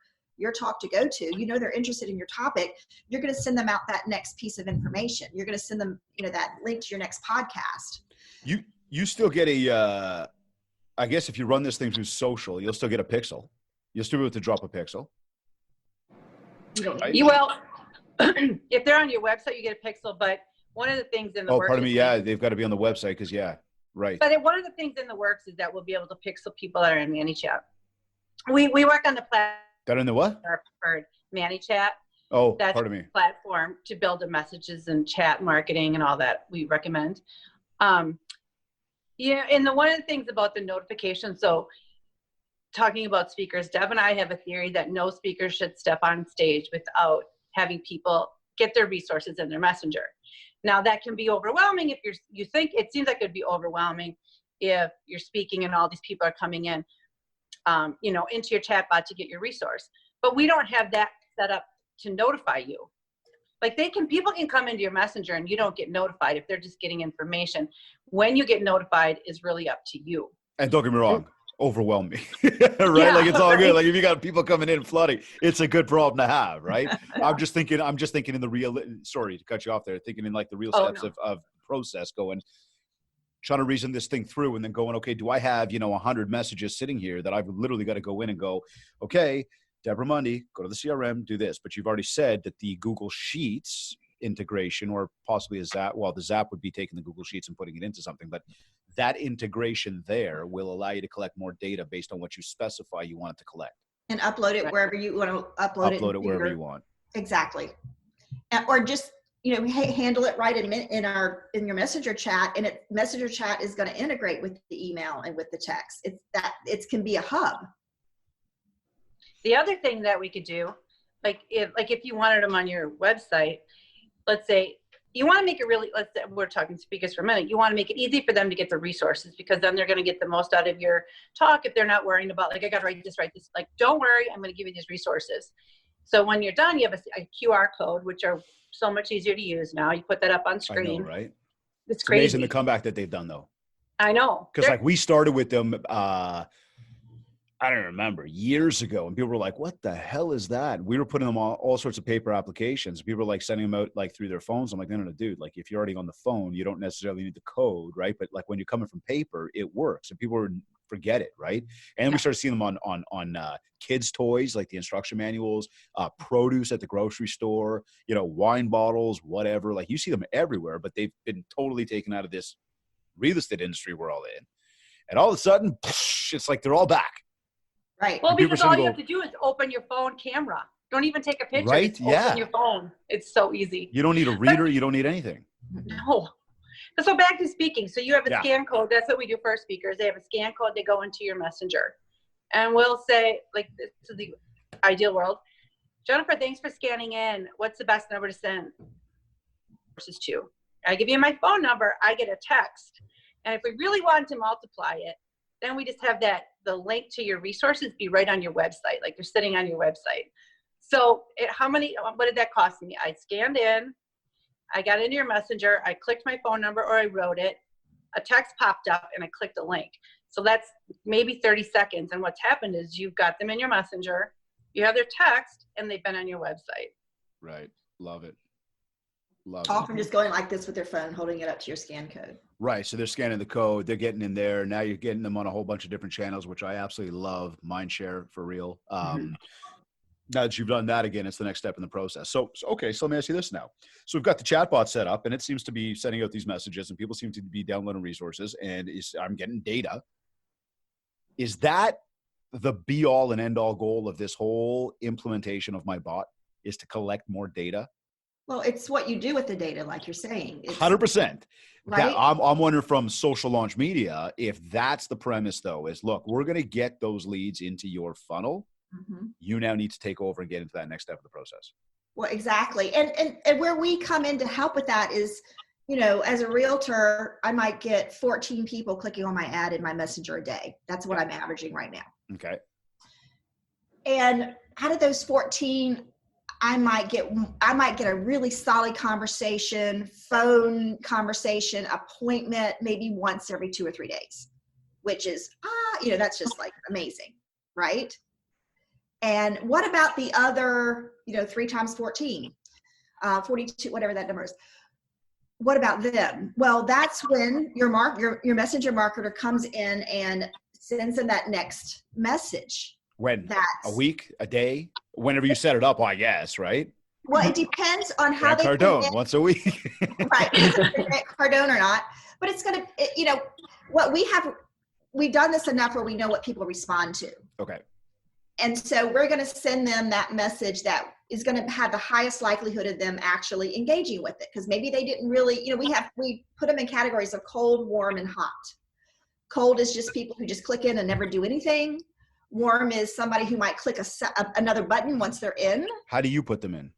talk to go to, they're interested in your topic. You're going to send them out that next piece of information. You're going to send them, that link to your next podcast. You still get I guess if you run this thing through social, you'll still get a pixel. You'll still be able to drop a pixel. You will. If they're on your website, you get a pixel. But one of the things in the works. Oh, pardon me. Yeah, they've got to be on the website because right. But one of the things in the works is that we'll be able to pixel people that are in ManyChat. We work on the platform. That in the what? Our preferred ManyChat. Oh, that's pardon me. Platform to build the messages and chat marketing and all that we recommend. Yeah, and one of the things about the notification, so talking about speakers, Deb and I have a theory that no speaker should step on stage without having people get their resources in their messenger. Now that can be overwhelming if you think it seems like it'd be overwhelming if you're speaking and all these people are coming in, into your chatbot to get your resource. But we don't have that set up to notify you. Like people can come into your messenger and you don't get notified if they're just getting information. When you get notified is really up to you. And don't get me wrong, overwhelm me, right? Yeah, like it's all right. good. Like if you got people coming in flooding, it's a good problem to have, right? I'm just thinking in the real, sorry to cut you off there, thinking in like the real steps of process, going, trying to reason this thing through and then going, okay, do I have, 100 messages sitting here that I've literally got to go in and go, okay, Deborah Mundy, go to the CRM, do this. But you've already said that the Google Sheets integration, or possibly the Zap would be taking the Google Sheets and putting it into something, but that integration there will allow you to collect more data based on what you specify you want it to collect. And upload it wherever you want to upload it. Upload it wherever you want. Exactly. Or just, handle it right in your messenger chat, and messenger chat is going to integrate with the email and with the text. It can be a hub. The other thing that we could do, if you wanted them on your website, let's say you want to make it really, let's say we're talking speakers for a minute, you want to make it easy for them to get the resources, because then they're going to get the most out of your talk if they're not worrying about, I got to write this. Like, don't worry, I'm going to give you these resources. So when you're done, you have a QR code, which are so much easier to use now. You put that up on screen. I know, right? It's crazy. Amazing the comeback that they've done, though. I know. Because we started with them, I don't remember, years ago, and people were like, what the hell is that? We were putting them on all sorts of paper applications. People were like sending them out like through their phones. I'm like, no, dude, like if you're already on the phone, you don't necessarily need the code, right? But like when you're coming from paper, it works. And people forget it, right? And then we started seeing them on kids' toys, like the instruction manuals, produce at the grocery store, wine bottles, whatever. Like you see them everywhere, but they've been totally taken out of this real estate industry we're all in. And all of a sudden, it's like they're all back. Right. Well, because all you have to do is open your phone camera. Don't even take a picture. Right? Just open your phone. It's so easy. You don't need a reader. You don't need anything. No. So back to speaking. So you have a scan code. That's what we do for our speakers. They have a scan code. They go into your messenger. And we'll say, like, this is the ideal world. Jennifer, thanks for scanning in. What's the best number to send? Versus 2. I give you my phone number. I get a text. And if we really want to multiply it, then we just have the link to your resources be right on your website, like they're sitting on your website. So what did that cost me? I scanned in, I got into your messenger, I clicked my phone number or I wrote it, a text popped up and I clicked a link. So that's maybe 30 seconds. And what's happened is you've got them in your messenger, you have their text, and they've been on your website. Right. Love it. Often just going like this with their phone, holding it up to your scan code. Right. So they're scanning the code. They're getting in there. Now you're getting them on a whole bunch of different channels, which I absolutely love. MindShare for real. Now that you've done that, again, it's the next step in the process. So let me ask you this now. So we've got the chatbot set up, and it seems to be sending out these messages, and people seem to be downloading resources, and I'm getting data. Is that the be all and end all goal of this whole implementation of my bot, is to collect more data? Well, it's what you do with the data, like you're saying. 100%. Right? I'm wondering from social launch media, if that's the premise, though, is look, we're going to get those leads into your funnel. Mm-hmm. You now need to take over and get into that next step of the process. Well, exactly. And where we come in to help with that is, as a realtor, I might get 14 people clicking on my ad in my messenger a day. That's what I'm averaging right now. Okay. And out of those 14, I might get a really solid conversation, phone conversation, appointment, maybe once every 2 or 3 days, which is, that's just like amazing, right? And what about the other, 3 times 14, 42, whatever that number is? What about them? Well, that's when your messenger marketer comes in and sends them that next message. When? A week, a day, whenever you set it up, I guess, right? Well, it depends on how they Cardone once a week. Right. Cardone or not. But it's going to, we've done this enough where we know what people respond to. Okay. And so we're going to send them that message that is going to have the highest likelihood of them actually engaging with it. Because maybe they didn't really, we put them in categories of cold, warm, and hot. Cold is just people who just click in and never do anything. Warm is somebody who might click another button once they're in. How do you put them in?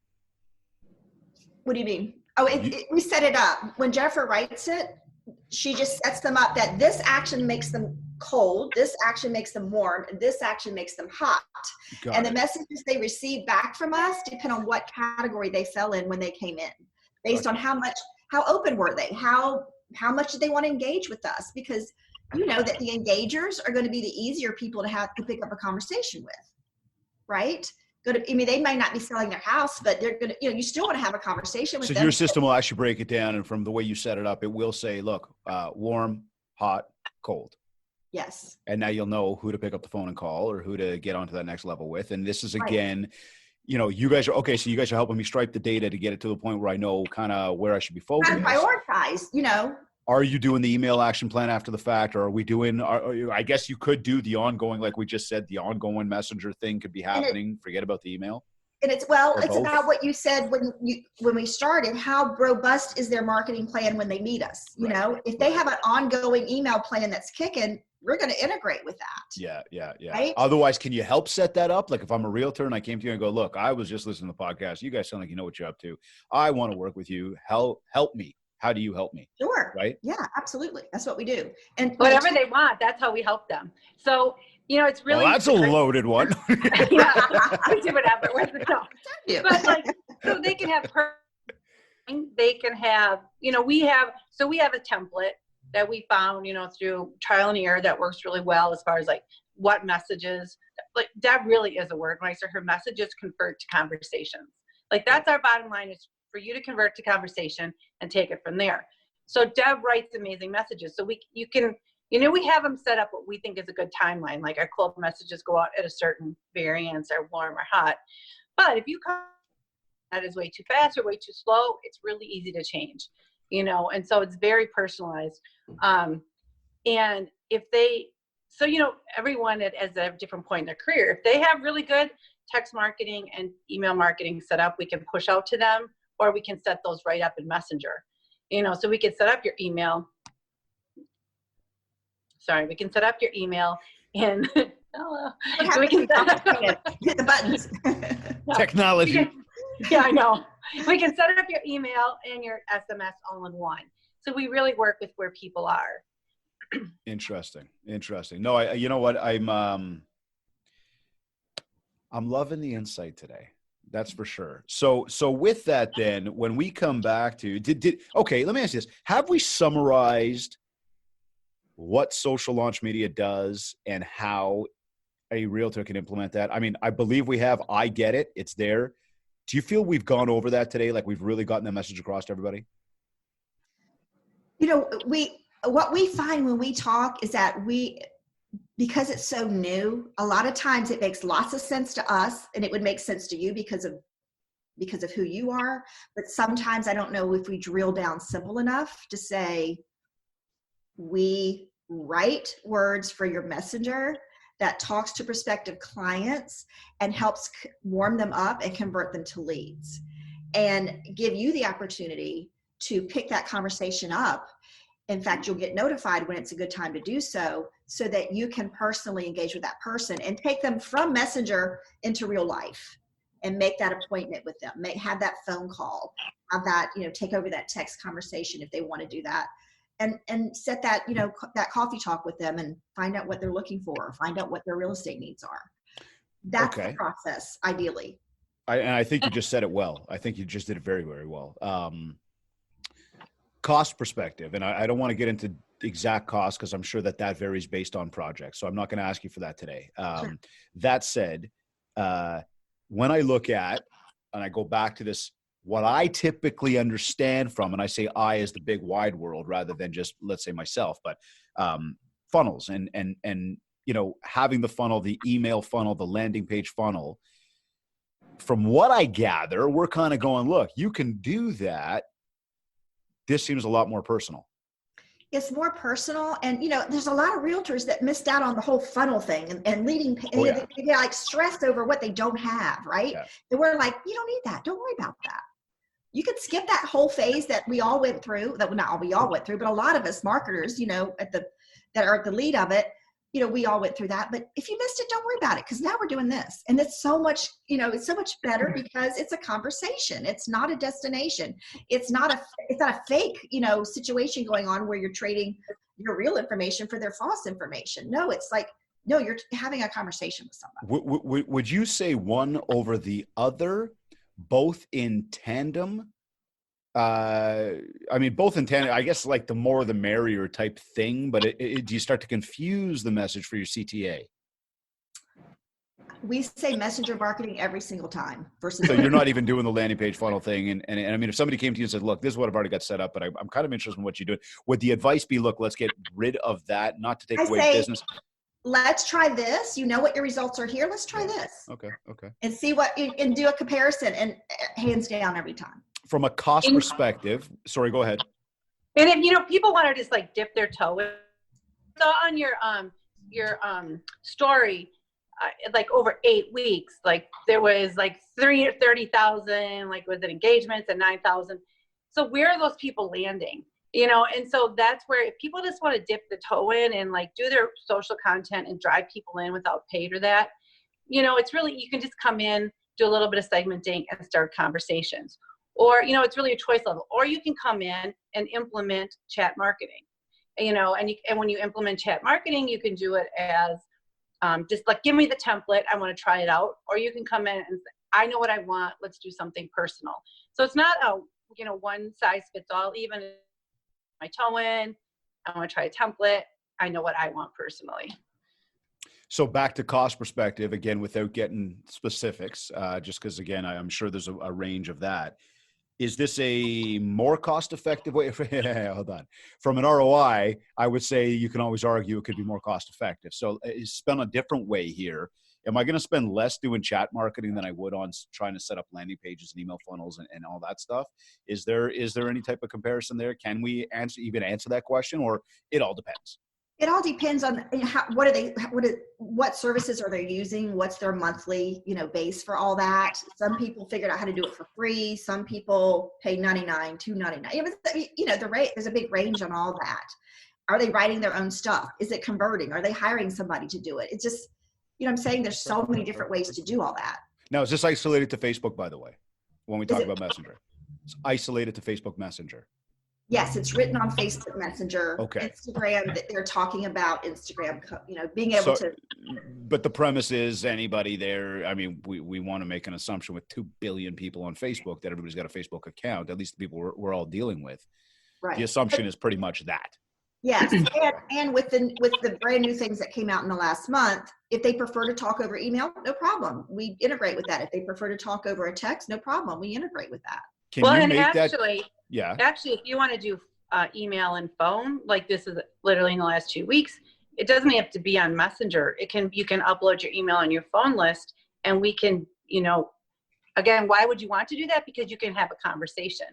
What do you mean? Oh, we set it up. When Jennifer writes it, she just sets them up that this action makes them cold, this action makes them warm, and this action makes them hot. And the messages they receive back from us depend on what category they fell in when they came in, based on how open were they, how much did they want to engage with us, because you know that the engagers are going to be the easier people to have to pick up a conversation with, right? They might not be selling their house, but they're going to, you still want to have a conversation with them. So your system will actually break it down, and from the way you set it up, it will say, look, warm, hot, cold. Yes. And now you'll know who to pick up the phone and call, or who to get onto that next level with. And this is, again, you guys are, okay, so you guys are helping me stripe the data to get it to the point where I know kind of where I should be focused. Kind of prioritize, Are you doing the email action plan after the fact, or are we doing, I guess you could do the ongoing, like we just said, the ongoing messenger thing could be happening. Forget about the email. And it's about what you said when we started. How robust is their marketing plan when they meet us? If they have an ongoing email plan that's kicking, we're going to integrate with that. Yeah. Right? Otherwise, can you help set that up? Like if I'm a realtor and I came to you and go, look, I was just listening to the podcast. You guys sound like you know what you're up to. I want to work with you. Help me. How do you help me? Sure. Right? Yeah, absolutely. That's what we do. And whatever they want, that's how we help them. So, it's really. Well, that's a loaded one. Yeah, we do whatever. But so they can have they can have, we have a template that we found, through trial and error that works really well as far as what messages, that really is a word. When I say her messages convert to conversations. That's our bottom line, is for you to convert to conversation and take it from there. So Deb writes amazing messages. So we have them set up what we think is a good timeline. Like our cold messages go out at a certain variance, or warm or hot. But if you come, that is way too fast or way too slow, it's really easy to change, and so it's very personalized. And everyone at a different point in their career, if they have really good text marketing and email marketing set up, we can push out to them, or we can set those right up in Messenger. So we can set up your email. We can set up your email in. So we can hit the buttons. Technology. Yeah, I know. We can set up your email and your SMS all in one. So we really work with where people are. Interesting. No, you know what? I'm loving the insight today. That's for sure. So with that, then, when we come back to okay, let me ask you this: have we summarized what social launch media does and how a realtor can implement that? I mean, I believe we have. I get it; it's there. Do you feel we've gone over that today? Like we've really gotten the message across to everybody? What we find when we talk is that because it's so new, a lot of times it makes lots of sense to us, and it would make sense to you because of who you are. But sometimes I don't know if we drill down simple enough to say, we write words for your messenger that talks to prospective clients and helps warm them up and convert them to leads, and give you the opportunity to pick that conversation up. In fact, you'll get notified when it's a good time to do so that you can personally engage with that person and take them from Messenger into real life and make that appointment with them. Have that phone call, have that, take over that text conversation if they want to do that, and set that, that coffee talk with them and find out what they're looking for, find out what their real estate needs are. That's the process, ideally. I think you just said it well. I think you just did it very, very well. Cost perspective, and I don't want to get into exact cost because I'm sure that varies based on projects. So I'm not going to ask you for that today. Sure. That said, when I look at, and I go back to this, what I typically understand from, and I say I as the big wide world rather than just, let's say, myself, but funnels and having the funnel, the email funnel, the landing page funnel. From what I gather, we're kind of going, look, you can do that. This seems a lot more personal. It's more personal. And, there's a lot of realtors that missed out on the whole funnel thing and leading. They get stressed over what they don't have. Right. Yeah. And we're like, you don't need that. Don't worry about that. You could skip that whole phase that we all went through, not all we all went through, but a lot of us marketers, that are at the lead of it, we all went through that. But if you missed it, don't worry about it, because now we're doing this. And it's so much, it's so much better because it's a conversation. It's not a destination. It's not a fake, situation going on where you're trading your real information for their false information. No, it's like, no, you're having a conversation with somebody. Would you say one over the other, both in tandem? I mean, both in tandem, I guess, like the more the merrier type thing, but do you start to confuse the message for your CTA? We say messenger marketing every single time versus. So you're not even doing the landing page funnel thing. And I mean, if somebody came to you and said, look, this is what I've already got set up, but I'm kind of interested in what you're doing. Would the advice be, look, let's get rid of that, not to take away business? Let's try this. You know what your results are here. Let's try this. Okay. And see and do a comparison, and hands down every time. From a cost perspective, sorry, go ahead. And if people want to just like dip their toe in, so on your story, like over 8 weeks, like there was like 30,000, like was it engagements and 9,000. So where are those people landing? And so that's where if people just want to dip the toe in and like do their social content and drive people in without paid or that, it's really, you can just come in, do a little bit of segmenting and start conversations. Or, it's really a choice level. Or you can come in and implement chat marketing, and when you implement chat marketing, you can do it as just like, give me the template. I want to try it out. Or you can come in and say, I know what I want. Let's do something personal. So it's not a, one size fits all. Even my toe in, I want to try a template. I know what I want personally. So back to cost perspective, again, without getting specifics, just because, again, I'm sure there's a range of that. Is this a more cost-effective way? Hold on. From an ROI, I would say you can always argue it could be more cost-effective. So spend a different way here. Am I going to spend less doing chat marketing than I would on trying to set up landing pages and email funnels and all that stuff? Is there any type of comparison there? Can we answer that question, or it all depends? It all depends on what services are they using? What's their monthly, base for all that? Some people figured out how to do it for free. Some people pay $99, $299. The rate, there's a big range on all that. Are they writing their own stuff? Is it converting? Are they hiring somebody to do it? It's just, I'm saying there's so many different ways to do all that. Now, is this isolated to Facebook, by the way, when we talk about Messenger? It's isolated to Facebook Messenger. Yes, it's written on Facebook Messenger. Okay. Instagram, that they're talking about Instagram, being able to. But the premise is anybody there, I mean, we want to make an assumption with 2 billion people on Facebook that everybody's got a Facebook account, at least the people we're all dealing with. Right. The assumption is pretty much that. Yes, and with the brand new things that came out in the last month, if they prefer to talk over email, no problem. We integrate with that. If they prefer to talk over a text, no problem. We integrate with that. Actually, if you want to do email and phone, like this is literally in the last 2 weeks, it doesn't have to be on Messenger. You can upload your email on your phone list, and we can, again, why would you want to do that? Because you can have a conversation.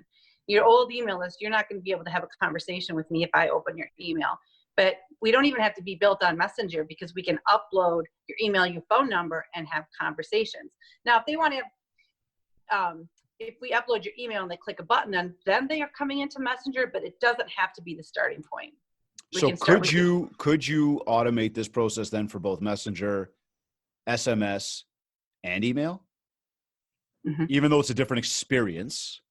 Your old email list, you're not going to be able to have a conversation with me if I open your email. But we don't even have to be built on Messenger, because we can upload your email, your phone number, and have conversations. Now, if they want to have, if we upload your email and they click a button, then they are coming into Messenger, but it doesn't have to be the starting point. So could you automate this process then for both Messenger, SMS, and email? Mm-hmm. Even though it's a different experience,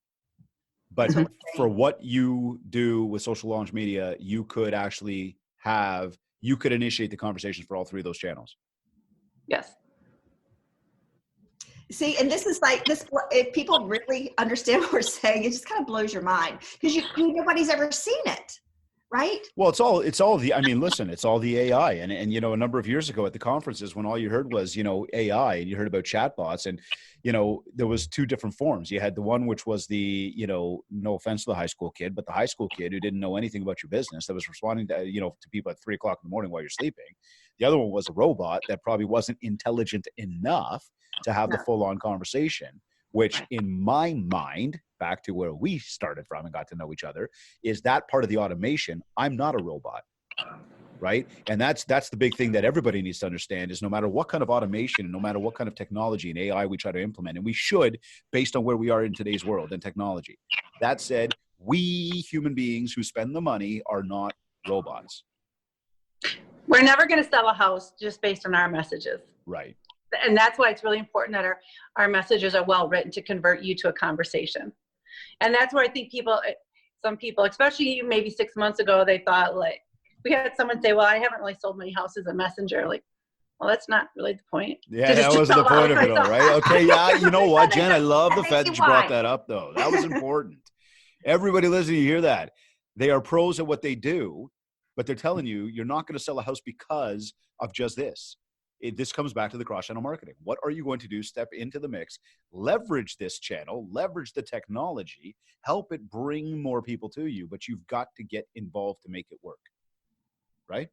but for what you do with social launch media, you could actually initiate the conversations for all three of those channels. Yes. See, and this is like this, if people really understand what we're saying, it just kind of blows your mind, because nobody's ever seen it, right? Well, it's all listen, it's all the AI. And a number of years ago at the conferences, when all you heard was, AI, and you heard about chatbots, and, there was two different forms. You had the one, which was the, no offense to the high school kid, but the high school kid who didn't know anything about your business, that was responding to, to people at 3 o'clock in the morning while you're sleeping. The other one was a robot that probably wasn't intelligent enough to have the full-on conversation, which in my mind, back to where we started from and got to know each other, is that part of the automation. I'm not a robot, right? And that's the big thing that everybody needs to understand, is no matter what kind of automation and no matter what kind of technology and AI we try to implement, and we should, based on where we are in today's world and technology. That said, we human beings who spend the money are not robots. We're never going to sell a house just based on our messages. Right. And that's why it's really important that our messages are well written to convert you to a conversation. And that's where I think some people, especially maybe 6 months ago, they thought like, we had someone say, well, I haven't really sold many houses in Messenger. Like, well, that's not really the point. Yeah, that wasn't the point of it all, right? Okay, yeah, you know what, Jen? I love the That fact makes that you you brought wise. that up, though. That was important. Everybody listening, you hear that. They are pros at what they do, but they're telling you you're not going to sell a house because of just this. This comes back to the cross-channel marketing. What are you going to do? Step into the mix, leverage this channel, leverage the technology, help it bring more people to you, but you've got to get involved to make it work, right?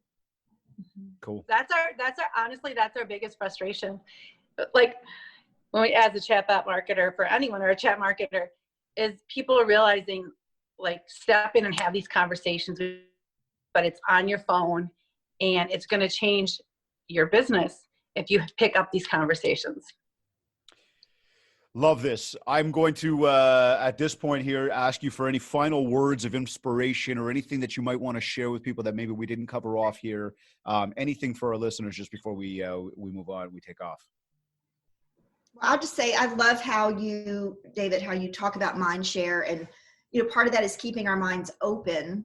Cool. That's our biggest frustration. Like when we, as a chatbot marketer for anyone or a chat marketer, is people are realizing, like, step in and have these conversations, but it's on your phone and it's going to change your business if you pick up these conversations. Love this. I'm going to, at this point here, ask you for any final words of inspiration or anything that you might want to share with people that maybe we didn't cover off here. Anything for our listeners just before we move on, we take off. I'll just say, I love how you, David, how you talk about MindShare, and, you know, part of that is keeping our minds open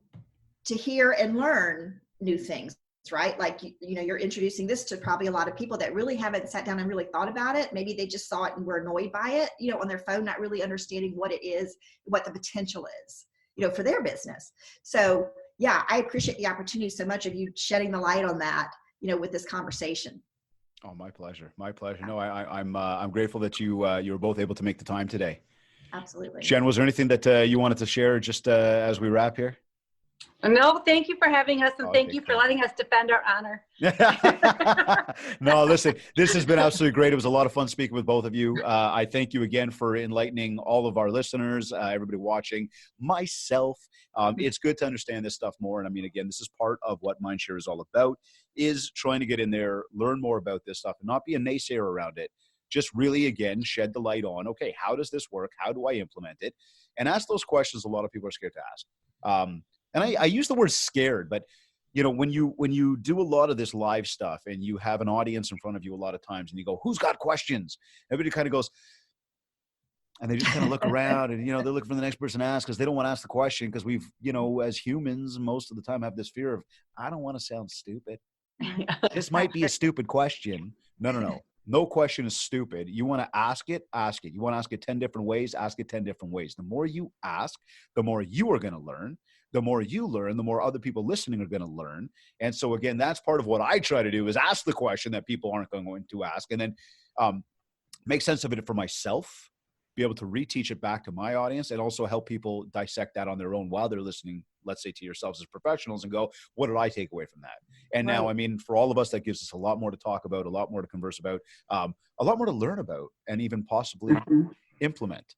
to hear and learn new things, right? Like, you know, you're introducing this to probably a lot of people that really haven't sat down and really thought about it. Maybe they just saw it and were annoyed by it, you know, on their phone, not really understanding what it is, what the potential is, you know, for their business. So yeah, I appreciate the opportunity so much of you shedding the light on that, you know, with this conversation. Oh, my pleasure. My pleasure. No, I'm grateful that you were both able to make the time today. Absolutely. Jen, was there anything that you wanted to share just as we wrap here? No, thank you for having us, and Okay, thank you for letting us defend our honor. No, listen, this has been absolutely great. It was a lot of fun speaking with both of you. I thank you again for enlightening all of our listeners, everybody watching, myself. It's good to understand this stuff more. And I mean, again, this is part of what MindShare is all about, is trying to get in there, learn more about this stuff, and not be a naysayer around it. Just really, again, shed the light on, okay, how does this work? How do I implement it? And ask those questions a lot of people are scared to ask. And I use the word scared, but you know, when you do a lot of this live stuff and you have an audience in front of you a lot of times and you go, who's got questions? Everybody kind of goes, and they just kind of look around and, you know, they're looking for the next person to ask because they don't want to ask the question because we've, you know, as humans, most of the time have this fear of, I don't want to sound stupid. This might be a stupid question. No. No question is stupid. You want to ask it, ask it. You want to ask it 10 different ways, ask it 10 different ways. The more you ask, the more you are going to learn. The more you learn, the more other people listening are going to learn. And so, again, that's part of what I try to do is ask the question that people aren't going to ask, and then make sense of it for myself, be able to reteach it back to my audience, and also help people dissect that on their own while they're listening, let's say, to yourselves as professionals, and go, what did I take away from that? And now, I mean, for all of us, that gives us a lot more to talk about, a lot more to converse about, a lot more to learn about, and even possibly implement.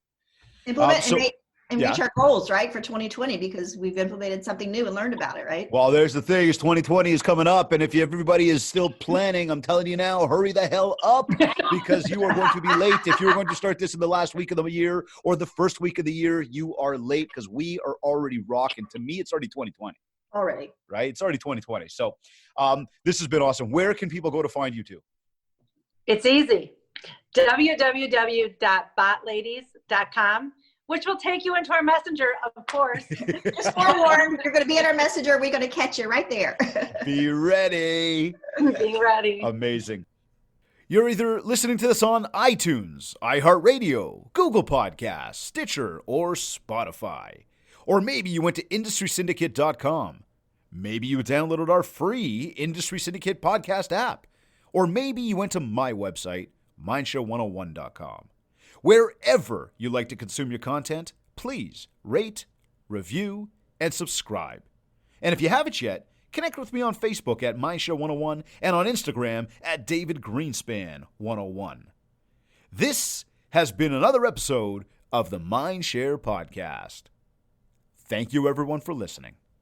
And reach our goals, right, for 2020, because we've implemented something new and learned about it, right? Well, there's the thing is 2020 is coming up, and if everybody is still planning, I'm telling you now, hurry the hell up, because you are going to be late. If you were going to start this in the last week of the year or the first week of the year, you are late, because we are already rocking. To me, it's already 2020. Already. Right? It's already 2020. So this has been awesome. Where can people go to find you two? It's easy. www.botladies.com. which will take you into our messenger, of course. Just forewarned, you're going to be in our messenger. We're going to catch you right there. Be ready. Be ready. Amazing. You're either listening to this on iTunes, iHeartRadio, Google Podcasts, Stitcher, or Spotify. Or maybe you went to industrysyndicate.com. Maybe you downloaded our free Industry Syndicate podcast app. Or maybe you went to my website, MindShare101.com. Wherever you like to consume your content, please rate, review, and subscribe. And if you haven't yet, connect with me on Facebook at MindShare101 and on Instagram at DavidGreenspan101. This has been another episode of the MindShare Podcast. Thank you, everyone, for listening.